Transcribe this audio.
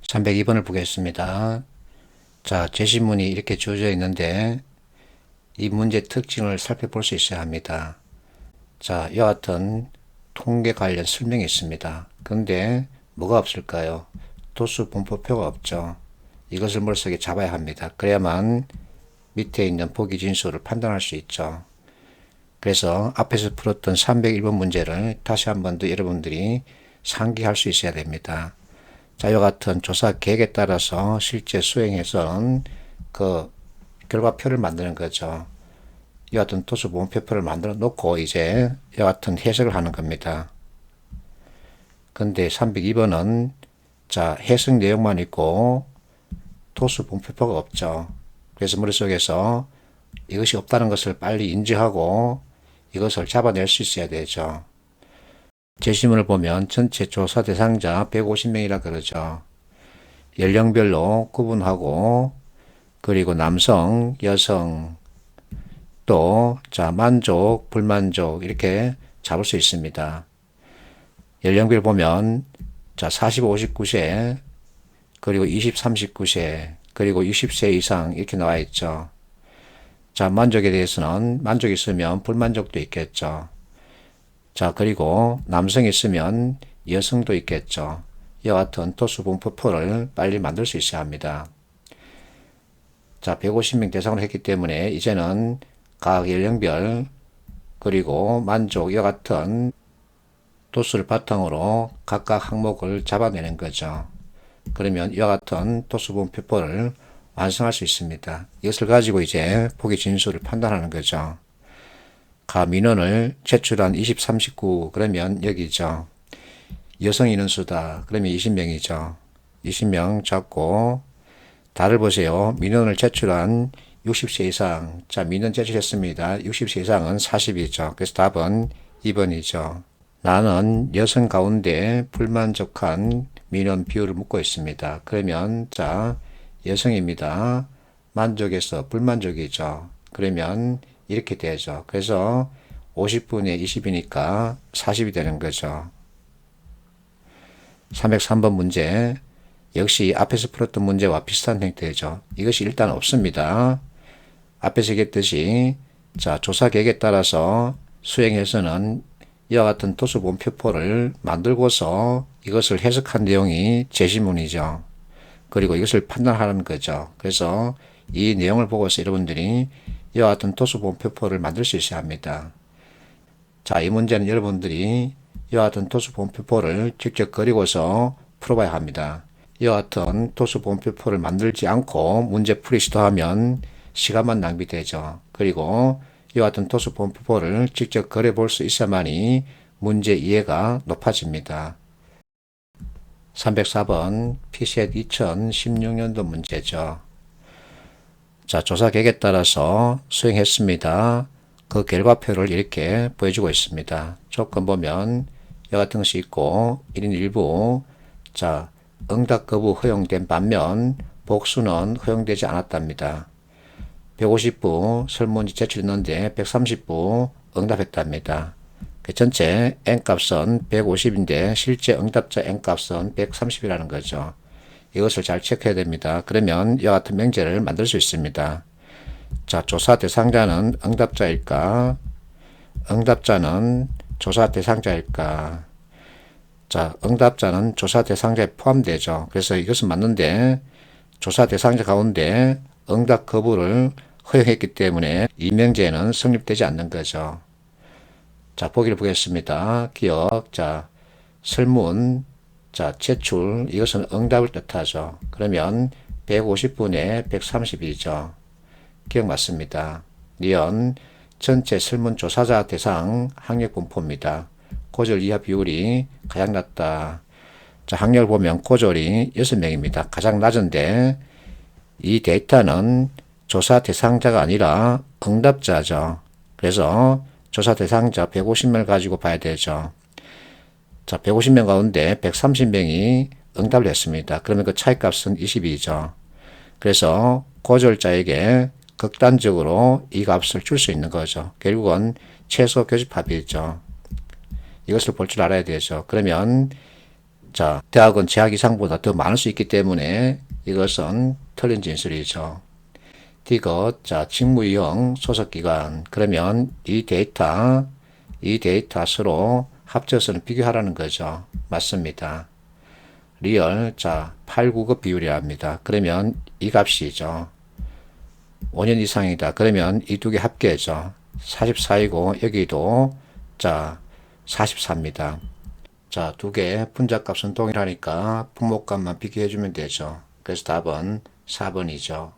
302번을 보겠습니다. 자, 제시문이 이렇게 주어져 있는데 이 문제 특징을 살펴볼 수 있어야 합니다. 자, 이와 같은 통계 관련 설명이 있습니다. 근데 뭐가 없을까요? 도수 분포표가 없죠. 이것을 머릿속에 잡아야 합니다. 그래야만 밑에 있는 보기 진수를 판단할 수 있죠. 그래서 앞에서 풀었던 301번 문제를 다시 한 번 더 여러분들이 상기할 수 있어야 됩니다. 자, 이와 같은 조사 계획에 따라서 실제 수행해서는 그 결과표를 만드는 거죠. 이와 같은 도수 분포표를 만들어 놓고 이제 이와 같은 해석을 하는 겁니다. 근데 302번은 자, 해석 내용만 있고 도수 분포표가 없죠. 그래서 머릿속에서 이것이 없다는 것을 빨리 인지하고 이것을 잡아낼 수 있어야 되죠. 제시문을 보면 전체 조사 대상자 150명이라 그러죠. 연령별로 구분하고 그리고 남성, 여성 또 자 만족, 불만족 이렇게 잡을 수 있습니다. 연령별 보면 자 40, 59세 그리고 20, 39세 그리고 60세 이상 이렇게 나와 있죠. 자 만족에 대해서는 만족이 있으면 불만족도 있겠죠. 자, 그리고 남성이 있으면 여성도 있겠죠. 이와 같은 도수 분포표를 빨리 만들 수 있어야 합니다. 자, 150명 대상으로 했기 때문에 이제는 각 연령별 그리고 만족 이와 같은 도수를 바탕으로 각각 항목을 잡아내는 거죠. 그러면 이와 같은 도수 분포표를 완성할 수 있습니다. 이것을 가지고 이제 보기 진수를 판단하는 거죠. 가 민원을 제출한 20, 39 그러면 여기죠. 여성 인원수다. 그러면 20명이죠. 20명 잡고 달을 보세요. 민원을 제출한 60세 이상. 자, 민원 제출했습니다. 60세 이상은 40이죠. 그래서 답은 2번이죠. 나는 여성 가운데 불만족한 민원 비율을 묻고 있습니다. 그러면 자, 여성입니다. 만족에서 불만족이죠. 그러면 이렇게 되죠. 그래서 50분의 20이니까 40이 되는 거죠. 303번 문제 역시 앞에서 풀었던 문제와 비슷한 형태죠. 이것이 일단 없습니다. 앞에서 얘기했듯이 자 조사 계획에 따라서 수행해서는 이와 같은 도수 분표표를 만들고서 이것을 해석한 내용이 제시문이죠. 그리고 이것을 판단하는 거죠. 그래서 이 내용을 보고서 여러분들이 이와 같은 도수 분표표를 만들 수 있어야 합니다. 자, 이 문제는 여러분들이 이와 같은 도수 분표표를 직접 그리고서 풀어봐야 합니다. 이와 같은 도수 분표표를 만들지 않고 문제 풀이 시도하면 시간만 낭비되죠. 그리고 이와 같은 도수 분표표를 직접 그려볼 수 있어야만이 문제 이해가 높아집니다. 304번 PCET 2016년도 문제죠. 자, 조사 계획에 따라서 수행했습니다. 그 결과표를 이렇게 보여주고 있습니다. 조건 보면 이와 같은 것이 있고 1인 1부 자, 응답 거부 허용된 반면 복수는 허용되지 않았답니다. 150부 설문지 제출했는데 130부 응답했답니다. 전체 N값은 150인데 실제 응답자 N값은 130이라는 거죠. 이것을 잘 체크해야 됩니다. 그러면 이와 같은 명제를 만들 수 있습니다. 자, 조사 대상자는 응답자일까? 응답자는 조사 대상자일까? 자, 응답자는 조사 대상자에 포함되죠. 그래서 이것은 맞는데 조사 대상자 가운데 응답 거부를 허용했기 때문에 이 명제는 성립되지 않는 거죠. 자, 보기를 보겠습니다. 기억, 자, 설문, 자, 제출, 이것은 응답을 뜻하죠. 그러면 150분의 130이죠. 기억 맞습니다. 니은, 전체 설문조사자 대상 학력분포입니다. 고졸 이하 비율이 가장 낮다. 자, 학력을 보면 고졸이 6명입니다. 가장 낮은데 이 데이터는 조사 대상자가 아니라 응답자죠. 그래서 조사 대상자 150명을 가지고 봐야 되죠. 자, 150명 가운데 130명이 응답을 했습니다. 그러면 그 차이값은 22죠. 그래서 고졸자에게 극단적으로 이 값을 줄 수 있는 거죠. 결국은 최소 교집합이죠. 이것을 볼 줄 알아야 되죠. 그러면 자, 대학은 재학 이상보다 더 많을 수 있기 때문에 이것은 틀린 진술이죠. 디귿, 자, 직무유형 소속기관. 그러면 이 데이터 서로 합쳐서는 비교하라는 거죠. 맞습니다. 리얼, 자, 8, 9급 비율이라 합니다. 그러면 이 값이죠. 5년 이상이다. 그러면 이 두 개 합계죠. 44이고 여기도 자 44입니다. 자, 두 개 분자값은 동일하니까 분모값만 비교해 주면 되죠. 그래서 답은 4번이죠.